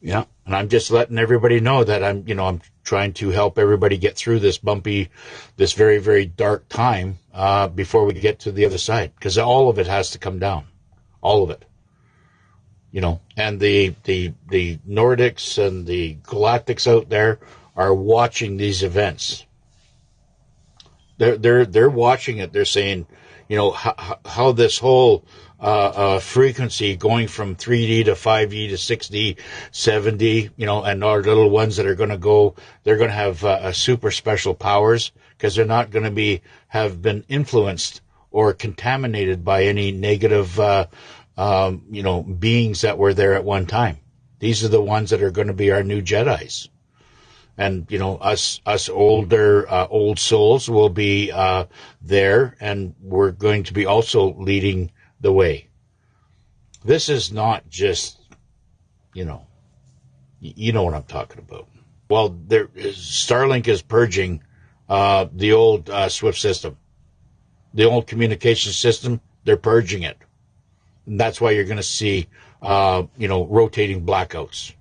Yeah, and I'm just letting everybody know that I'm trying to help everybody get through this very, very dark time before we get to the other side, because all of it has to come down, all of it. And the Nordics and the Galactics out there are watching these events. They're watching it. They're saying, how this whole frequency going from 3D to 5D to 6D, 7D, and our little ones that are going to go, they're going to have super special powers because they're not going to have been influenced or contaminated by any negative, beings that were there at one time. These are the ones that are going to be our new Jedis. And, us older, old souls will be there, and we're going to be also leading the way. This is not just, you know what I'm talking about. Well, Starlink is purging the old SWIFT system. The old communication system, they're purging it. And that's why you're going to see, rotating blackouts.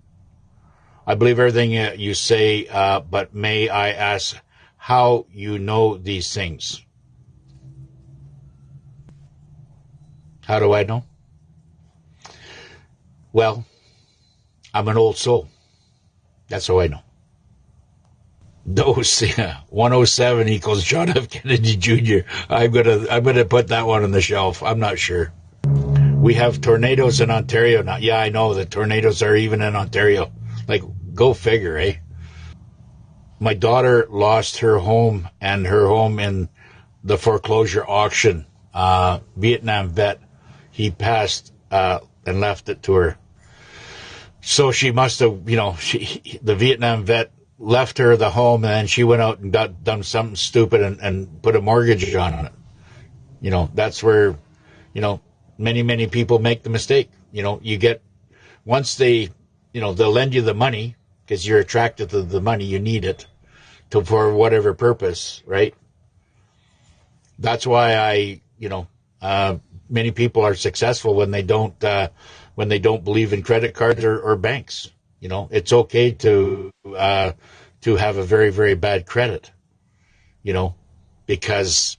I believe everything you say, but may I ask how you know these things? How do I know? Well, I'm an old soul. That's how I know. Those 107 equals John F. Kennedy Jr. I'm gonna put that one on the shelf. I'm not sure. We have tornadoes in Ontario now. Yeah, I know the tornadoes are even in Ontario. Like, go figure, eh? My daughter lost her home and her home in the foreclosure auction. Vietnam vet, he passed and left it to her. So she must have, the Vietnam vet left her the home, and then she went out and done something stupid and put a mortgage on it. That's where, many, many people make the mistake. You get, once they'll lend you the money because you're attracted to the money, you need it for whatever purpose, right? That's why many people are successful when they don't believe in credit cards or banks. It's okay to have a very, very bad credit, because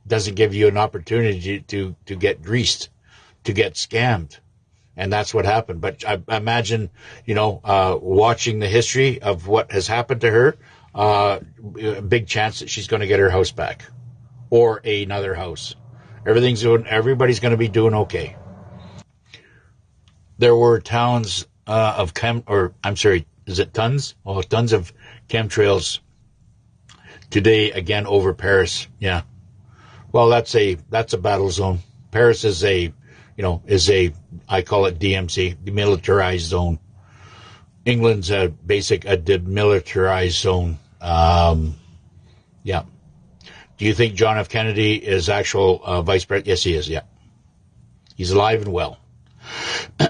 it doesn't give you an opportunity to get greased, to get scammed. And that's what happened. But I imagine, watching the history of what has happened to her, a big chance that she's going to get her house back or another house. Everybody's going to be doing okay. There were tons of tons of chemtrails today again over Paris. Yeah. Well, that's a battle zone. Paris is I call it DMZ, demilitarized zone. England's a demilitarized zone. Yeah. Do you think John F. Kennedy is actual vice president? Yes, he is. Yeah. He's alive and well.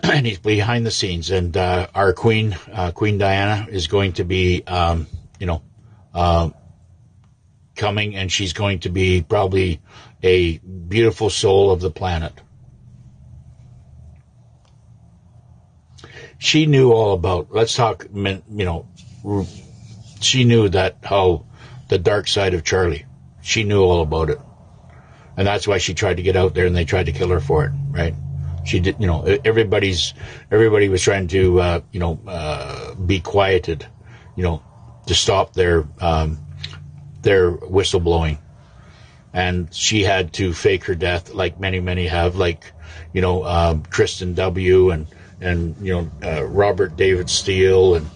And he's behind the scenes. And our Queen Diana, is going to be, coming, and she's going to be probably a beautiful soul of the planet. She knew all about, she knew how the dark side of Charlie. She knew all about it. And that's why she tried to get out there, and they tried to kill her for it, right? She did, everybody was trying to, be quieted, to stop their whistleblowing. And she had to fake her death, like many, many have, like, Tristan W. and Robert David Steele and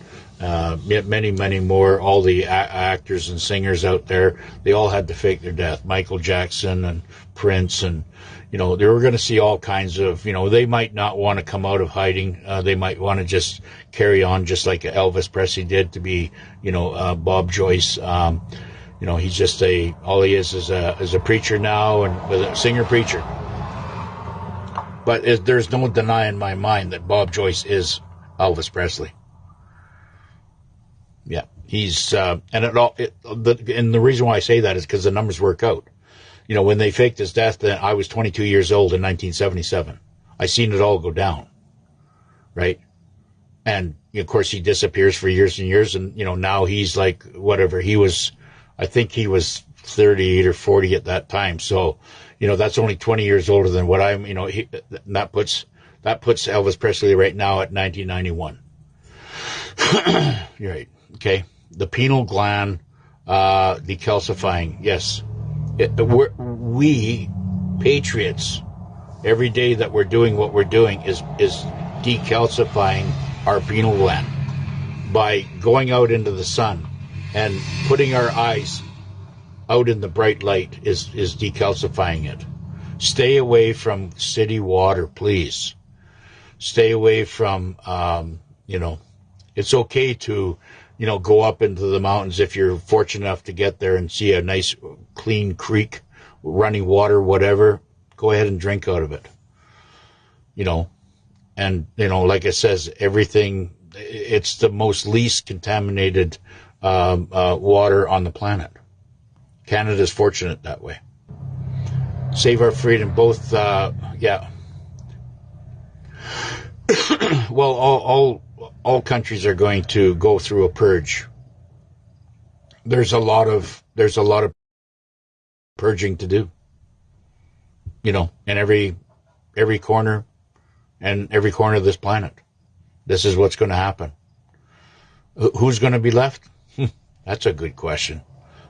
many, many more, all the actors and singers out there, they all had to fake their death. Michael Jackson and Prince, and, they were going to see all kinds of, they might not want to come out of hiding. They might want to just carry on just like Elvis Presley did to be, Bob Joyce. He's just all he is a preacher now, and with a singer-preacher. But there's no denying in my mind that Bob Joyce is Elvis Presley. Yeah, he's and the reason why I say that is because the numbers work out. When they faked his death, then I was 22 years old in 1977. I seen it all go down, right? And of course he disappears for years and years. And, now he's like, whatever I think he was 38 or 40 at that time. So, that's only 20 years older than what I'm, that puts Elvis Presley right now at 1991. You're right. Okay. The pineal gland, decalcifying. Yes. We patriots, every day that we're doing what we're doing is decalcifying our pineal gland by going out into the sun and putting our eyes out in the bright light is decalcifying it. Stay away from city water, please. Stay away from, it's okay to, go up into the mountains if you're fortunate enough to get there and see a nice clean creek, running water, whatever. Go ahead and drink out of it. And, like it says, everything, it's the most least contaminated water on the planet. Canada's fortunate that way. Save our freedom, both, yeah. Well, all countries are going to go through a purge. There's a lot of purging to do. In every corner and every corner of this planet. This is what's going to happen. Who's going to be left? That's a good question.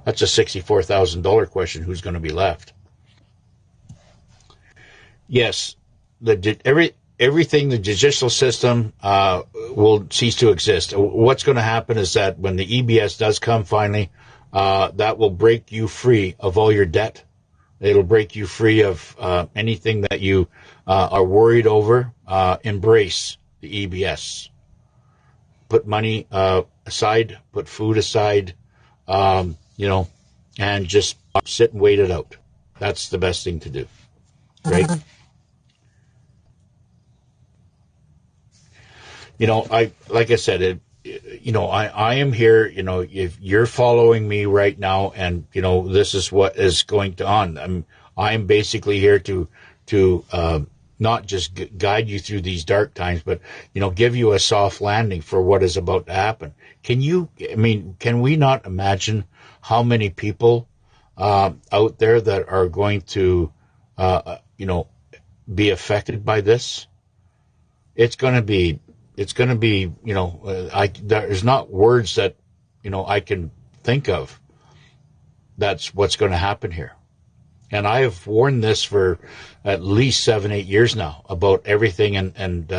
That's a $64,000 question. Who's going to be left? Yes, everything, the judicial system will cease to exist. What's going to happen is that when the EBS does come finally, that will break you free of all your debt. It'll break you free of anything that you are worried over. Embrace the EBS. Put money aside, put food aside, and just sit and wait it out. That's the best thing to do, right? Like I said, I am here, if you're following me right now and, this is what is going on. I'm basically here to not just guide you through these dark times, but, give you a soft landing for what is about to happen. Can we not imagine how many people, out there that are going to, be affected by this? It's going to be, there's not words that, I can think of. That's what's going to happen here. And I have warned this for at least 7-8 years now about everything and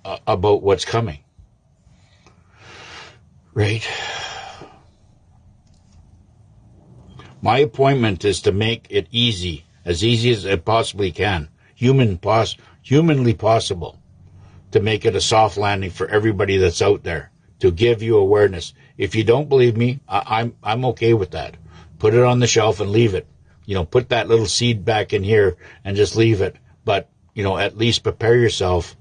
about what's coming. Right? My appointment is to make it easy as it possibly can, humanly possible, to make it a soft landing for everybody that's out there, to give you awareness. If you don't believe me, I'm okay with that. Put it on the shelf and leave it. Put that little seed back in here and just leave it. But, at least prepare yourself,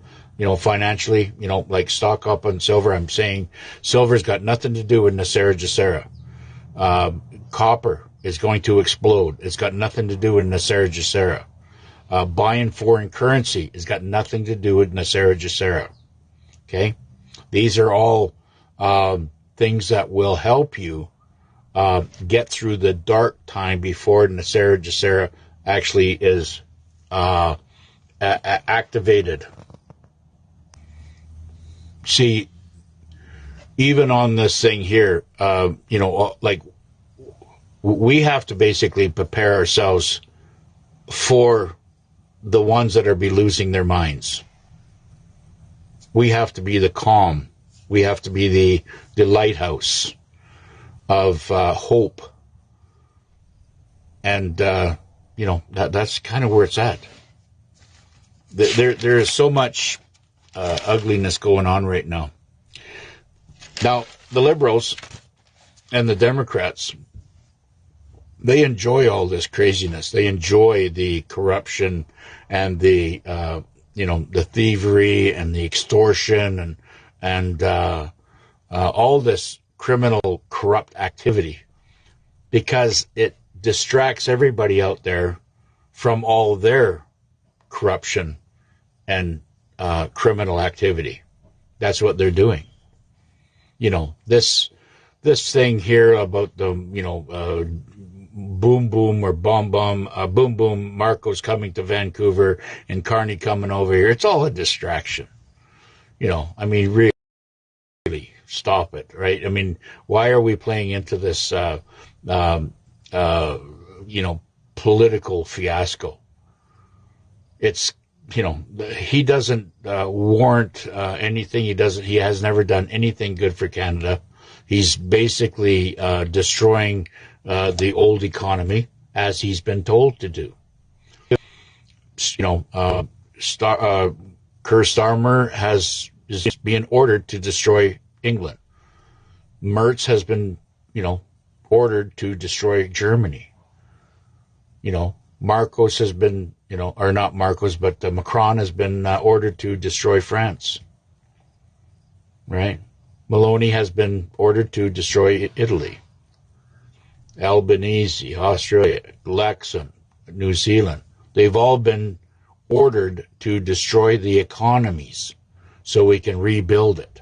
financially, like stock up on silver. I'm saying silver's got nothing to do with Nasera Jacera. Copper is going to explode. It's got nothing to do with Nasera Jacera. Buying foreign currency has got nothing to do with Nasera Jacera. Okay? These are all things that will help you get through the dark time before Nasera Jacera actually is activated. See, even on this thing here, we have to basically prepare ourselves for the ones that are be losing their minds. We have to be the calm. We have to be the lighthouse of hope. And, that's kind of where it's at. There is so much ugliness going on right now. Now, the liberals and the Democrats, they enjoy all this craziness. They enjoy the corruption and the thievery and the extortion and all this criminal, corrupt activity, because it distracts everybody out there from all their corruption and criminal activity. That's what they're doing. This thing here about the, boom boom or bomb bomb, boom boom, Marco's coming to Vancouver and Carney coming over here. It's all a distraction. Really stop it, right? Why are we playing into this, political fiasco? It's, he doesn't warrant anything. He has never done anything good for Canada. He's basically destroying the old economy, as he's been told to do. Keir Starmer is being ordered to destroy England. Merz has been, ordered to destroy Germany. Marcos has been, or not Marcos, but Macron has been ordered to destroy France. Right? Maloney has been ordered to destroy Italy. Albanese, Australia, Luxembourg, New Zealand. They've all been ordered to destroy the economies so we can rebuild it.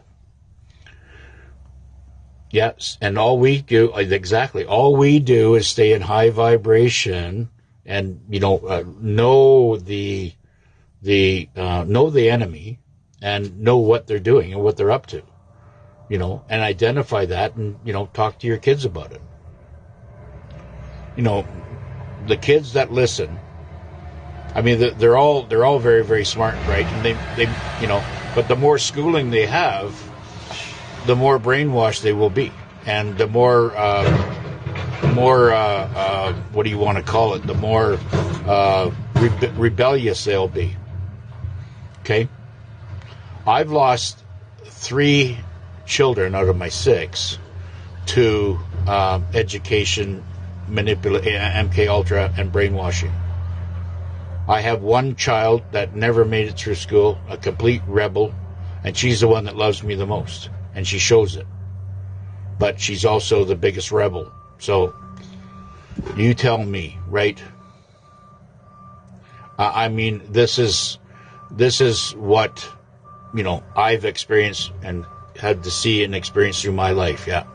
Yes, and all we do is stay in high vibration and know the enemy and know what they're doing and what they're up to, and identify that and talk to your kids about it. The kids that listen, they're all very, very smart and bright, and they but the more schooling they have, the more brainwashed they will be, and the more what do you want to call it? The more rebellious they'll be. Okay, I've lost 3 children out of my 6 to education, MK Ultra, and brainwashing. I have 1 child that never made it through school, a complete rebel, and she's the one that loves me the most, and she shows it. But she's also the biggest rebel. So you tell me, right? This is what I've experienced and had to see and experience through my life. Yeah.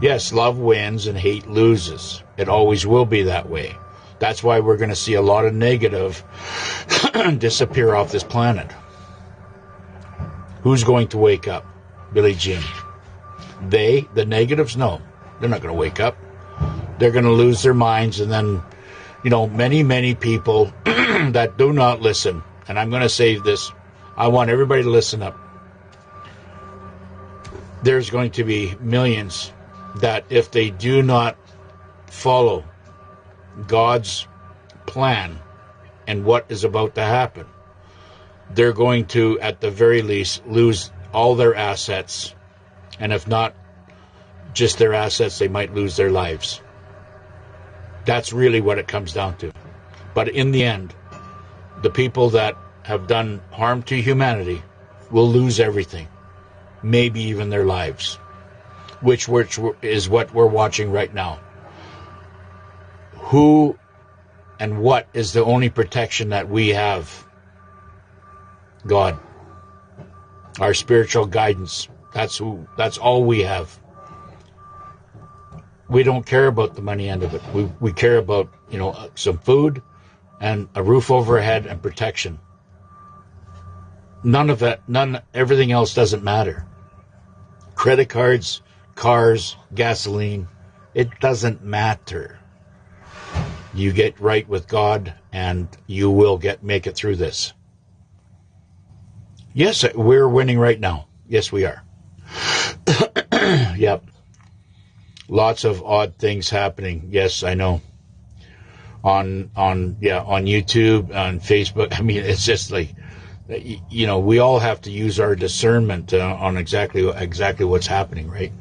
Yes, love wins and hate loses. It always will be that way. That's why we're going to see a lot of negative disappear off this planet. Who's going to wake up? Billie Jean. The negatives? No, they're not going to wake up. They're going to lose their minds, and then, many, many people that do not listen, and I'm going to say this, I want everybody to listen up. There's going to be millions that if they do not follow God's plan and what is about to happen, they're going to, at the very least, lose all their assets. And if not just their assets, they might lose their lives. That's really what it comes down to. But in the end, the people that have done harm to humanity will lose everything, maybe even their lives, which is what we're watching right now. Who and what is the only protection that we have? God. Our spiritual guidance. That's all we have. We don't care about the money end of it. We care about, some food and a roof overhead and protection. Everything else doesn't matter. Credit cards, cars, gasoline, it doesn't matter. You get right with God and you will make it through this. Yes, we're winning right now. Yes, we are. Yep. Lots of odd things happening. Yes, I know. On YouTube, on Facebook. It's just like, we all have to use our discernment on exactly what's happening, right?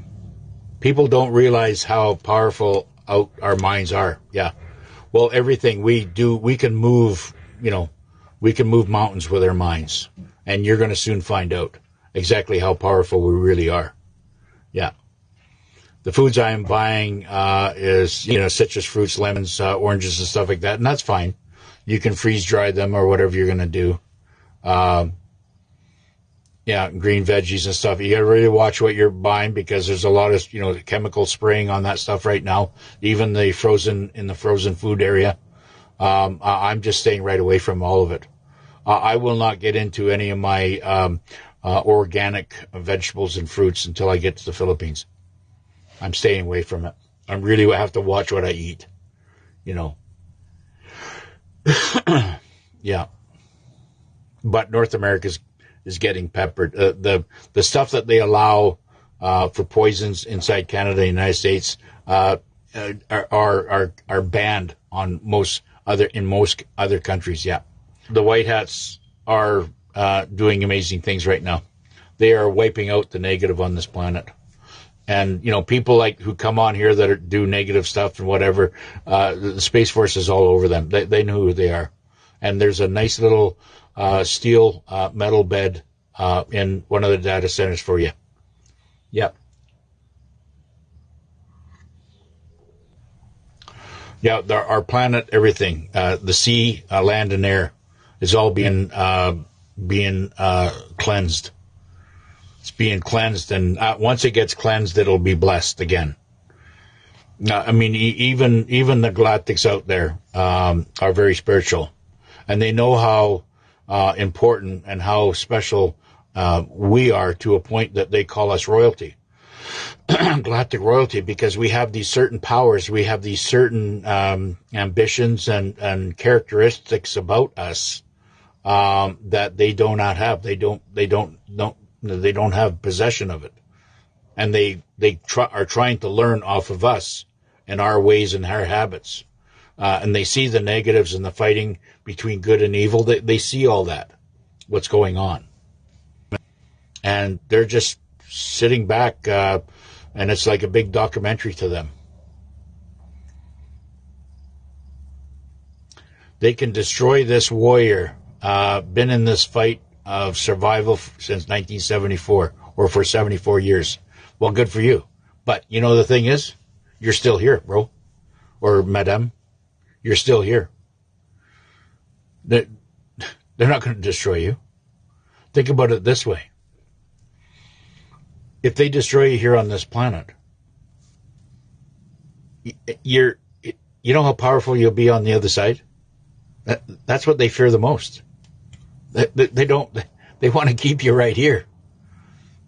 People don't realize how powerful our minds are. Yeah. Well, everything we do, we can move mountains with our minds. And you're going to soon find out exactly how powerful we really are. Yeah. The foods I am buying is, citrus fruits, lemons, oranges, and stuff like that. And that's fine. You can freeze dry them or whatever you're going to do. Yeah, green veggies and stuff. You got to really watch what you're buying because there's a lot of, chemical spraying on that stuff right now. Even the frozen food area. I'm just staying right away from all of it. I will not get into any of my organic vegetables and fruits until I get to the Philippines. I'm staying away from it. I really have to watch what I eat. Yeah. But North America is getting peppered. The stuff that they allow for poisons inside Canada and the United States are banned on most other countries. Yeah, the White Hats are doing amazing things right now. They are wiping out the negative on this planet. And people who come on here that do negative stuff and whatever, the Space Force is all over them. They know who they are. And there's a nice little steel metal bed in one of the data centers for you. Yep. Yeah, our planet, everything, the sea, land, and air is all being cleansed. It's being cleansed, and once it gets cleansed, it'll be blessed again. I mean, even the Galactics out there are very spiritual, and they know how important and how special we are to a point that they call us royalty. Galactic royalty, because we have these certain powers, we have these certain ambitions and characteristics about us that they do not have. They don't have possession of it, and they are trying to learn off of us and our ways and our habits, and they see the negatives and the fighting between good and evil. They see all that, what's going on, and they're just sitting back. And it's like a big documentary to them. They can destroy this warrior, been in this fight of survival since 1974, or for 74 years. Well, good for you. But the thing is, you're still here, bro. Or madame, you're still here. They're not going to destroy you. Think about it this way. If they destroy you here on this planet, you know how powerful you'll be on the other side? That's what they fear the most. They want to keep you right here.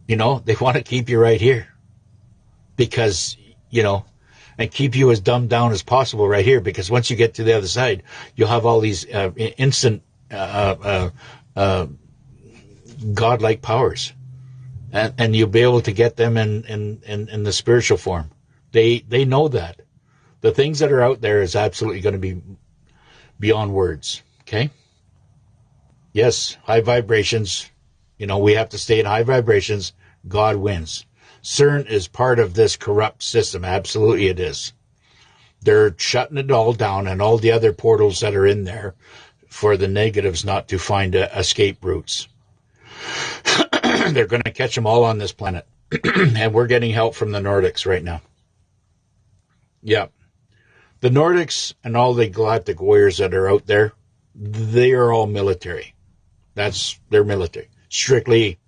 They want to keep you right here because, and keep you as dumbed down as possible right here, because once you get to the other side, you'll have all these instant godlike powers. And you'll be able to get them in the spiritual form. They know that. The things that are out there is absolutely going to be beyond words. Okay? Yes, high vibrations. We have to stay in high vibrations. God wins. CERN is part of this corrupt system. Absolutely it is. They're shutting it all down, and all the other portals that are in there for the negatives not to find escape routes. They're going to catch them all on this planet. And we're getting help from the Nordics right now. Yeah. The Nordics and all the galactic warriors that are out there, they are all military. They're military. Strictly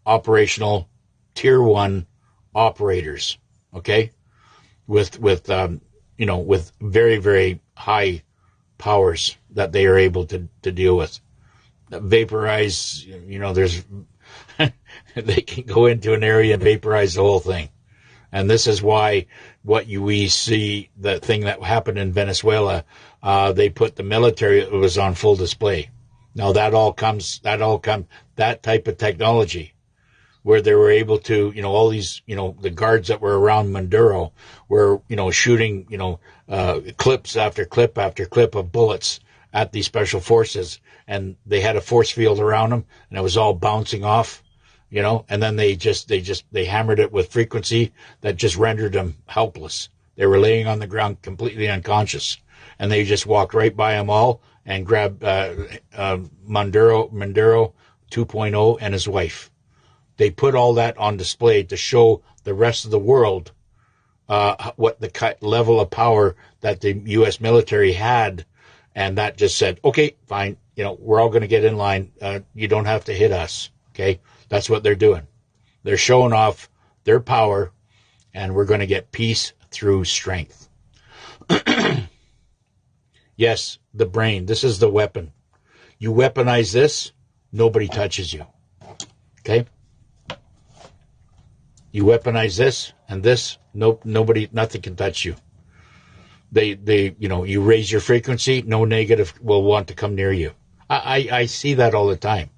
operational, tier 1 operators. Okay? With very, very high powers that they are able to deal with. Vaporize, there's they can go into an area and vaporize the whole thing. And this is why we see, the thing that happened in Venezuela, they put the military, it was on full display. Now that type of technology where they were able to, all these, the guards that were around Maduro were, shooting, clips after clip after clip of bullets at these special forces, and they had a force field around them, and it was all bouncing off, and then they hammered it with frequency that just rendered them helpless. They were laying on the ground completely unconscious, and they just walked right by them all and grabbed Maduro 2.0 and his wife. They put all that on display to show the rest of the world what the level of power that the U.S. military had. And that just said, okay, fine, we're all going to get in line. You don't have to hit us. Okay? That's what they're doing. They're showing off their power, and we're going to get peace through strength. Yes, the brain. This is the weapon. You weaponize this, nobody touches you. Okay? You weaponize this and this, nothing can touch you. You raise your frequency, no negative will want to come near you. I see that all the time.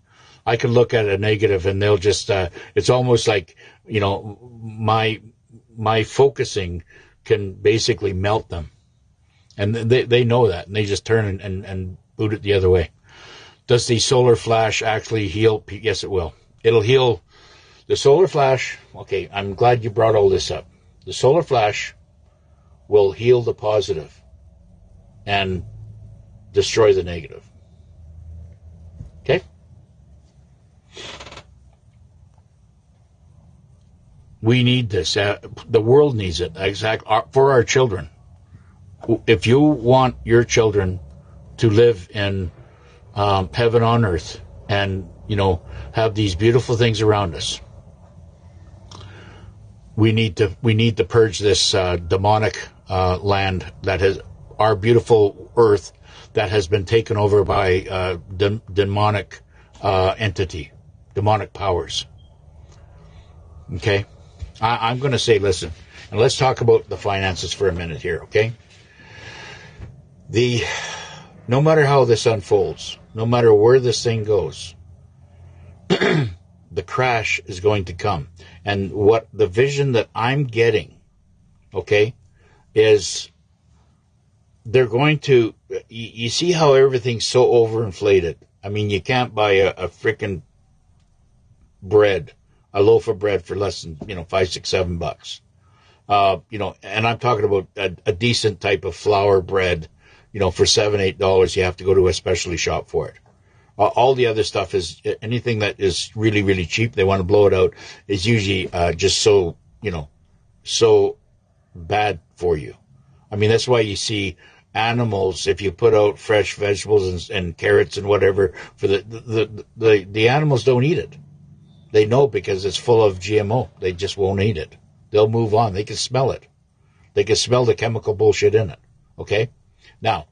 I can look at a negative and they'll just, it's almost like, my focusing can basically melt them. And they know that, and they just turn and boot it the other way. Does the solar flash actually heal? Yes, it will. It'll heal. The solar flash, okay, I'm glad you brought all this up. The solar flash will heal the positive and destroy the negative. Okay? We need this. The world needs it. For our children. If you want your children to live in heaven on earth and, have these beautiful things around us, we need to purge this demonic land that has our beautiful earth that has been taken over by demonic entity, demonic powers. Okay? I'm going to say, listen, and let's talk about the finances for a minute here, okay? No matter how this unfolds, no matter where this thing goes, the crash is going to come. And what the vision that I'm getting, okay, is they're going to, you see how everything's so overinflated. I mean, you can't buy a frickin' bread, a loaf of bread for less than, $5, $6, $7. And I'm talking about a decent type of flour bread, for $7, $8, you have to go to a specialty shop for it. All the other stuff is anything that is really, really cheap. They want to blow it out is usually just so bad for you. I mean, that's why you see animals, if you put out fresh vegetables and carrots and whatever, for the animals don't eat it. They know because it's full of GMO. They just won't eat it. They'll move on. They can smell it. They can smell the chemical bullshit in it. Okay? Now,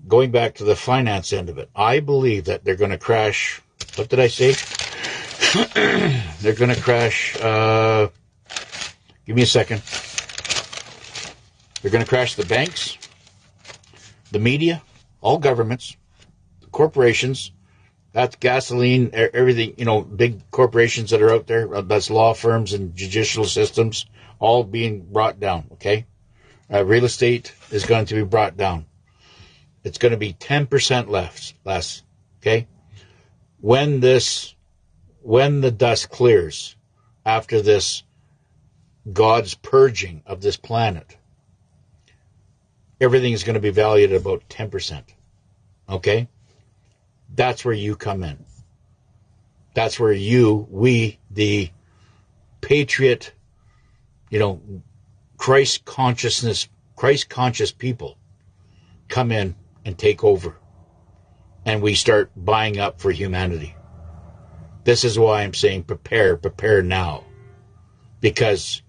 going back to the finance end of it, I believe that they're going to crash. What did I say? They're going to crash. Give me a second. They're going to crash the banks, the media, all governments, the corporations. That's gasoline, everything, big corporations that are out there. That's law firms and judicial systems, all being brought down, okay? Real estate is going to be brought down. It's going to be 10% less, okay? When the dust clears after this God's purging of this planet, everything is going to be valued at about 10%, okay? That's where you come in. That's where we, the patriot, Christ conscious people come in and take over. And we start buying up for humanity. This is why I'm saying prepare now. Because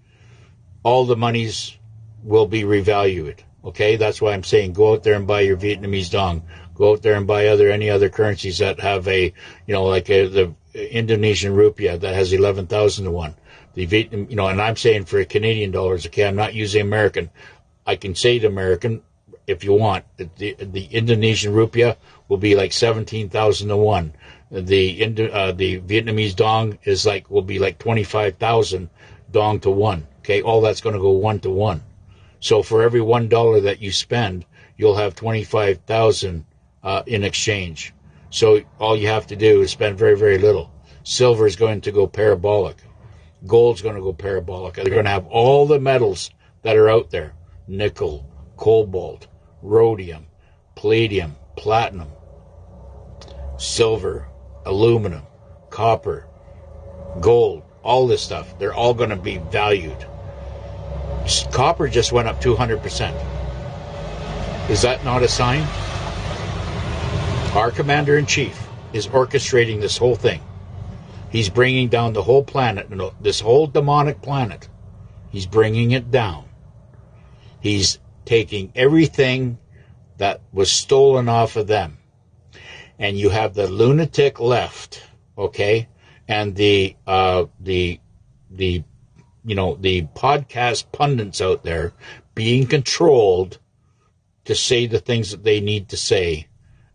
all the monies will be revalued. Okay? That's why I'm saying go out there and buy your Vietnamese dong. Go out there and buy any other currencies that have the Indonesian rupiah that has 11,000 to 1. The Vietnam, and I'm saying for Canadian dollars, okay, I'm not using American. I can say it American if you want. The Indonesian rupiah will be like 17,000 to 1. The Vietnamese dong will be like 25,000 dong to 1. Okay, all that's going to go 1 to 1. So for every $1 that you spend, you'll have 25,000 in exchange. So all you have to do is spend very, very little. Silver is going to go parabolic. Gold's going to go parabolic. They're going to have all the metals that are out there. Nickel, cobalt, rhodium, palladium, platinum, silver, aluminum, copper, gold, all this stuff. They're all going to be valued. Copper just went up 200%. Is that not a sign? Our commander-in-chief is orchestrating this whole thing. He's bringing down the whole planet, this whole demonic planet. He's bringing it down. He's taking everything that was stolen off of them. And you have the lunatic left, okay? And the podcast pundits out there being controlled to say the things that they need to say.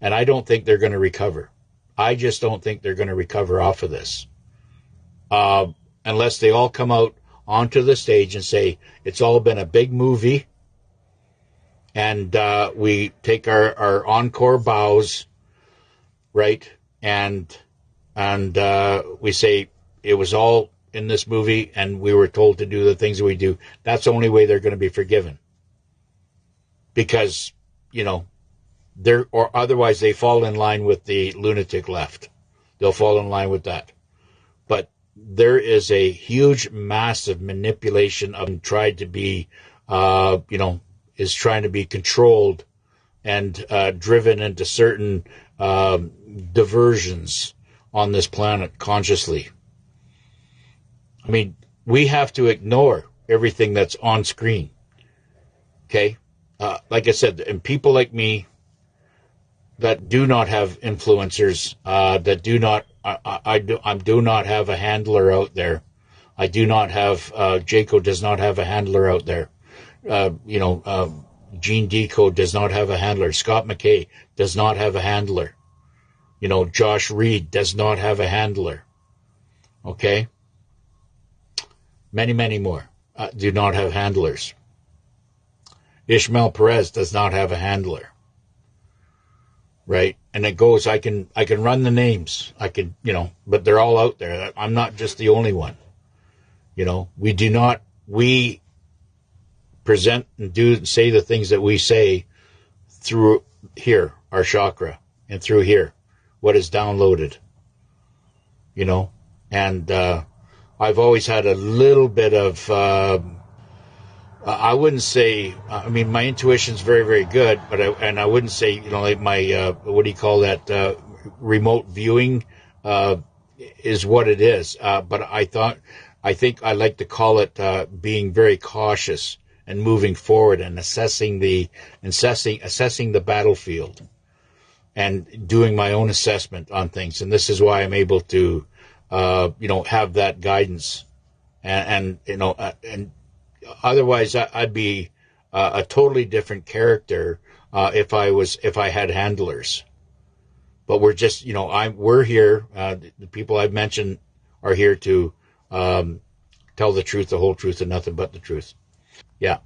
And I don't think they're going to recover. I just don't think they're going to recover off of this. Unless they all come out onto the stage and say, it's all been a big movie. And we take our encore bows, right? And we say, it was all in this movie and we were told to do the things that we do. That's the only way they're going to be forgiven. Because, or otherwise they fall in line with the lunatic left. They'll fall in line with that. But there is a huge, massive manipulation of tried to be, is trying to be controlled and driven into certain diversions on this planet consciously. I mean, we have to ignore everything that's on screen. Okay? Like I said, and people like me that do not have influencers, that do not, I do not have a handler out there. I do not have, Jaco does not have a handler out there. Gene Deco does not have a handler. Scott McKay does not have a handler. Josh Reed does not have a handler. Okay? Many, many more do not have handlers. Ishmael Perez does not have a handler. Right? And it goes, I can run the names. But they're all out there. I'm not just the only one. We present and say the things that we say through here, our chakra, and through here, what is downloaded. And I've always had a little bit of, I wouldn't say, my intuition's very, very good, but I wouldn't say, like my, what do you call that, remote viewing, is what it is. But I think I like to call it, being very cautious and moving forward and assessing the battlefield and doing my own assessment on things. And this is why I'm able to, have that guidance and otherwise I'd be a totally different character, if I had handlers. But we're just, we're here, the people I've mentioned are here to, tell the truth, the whole truth, and nothing but the truth. Yeah.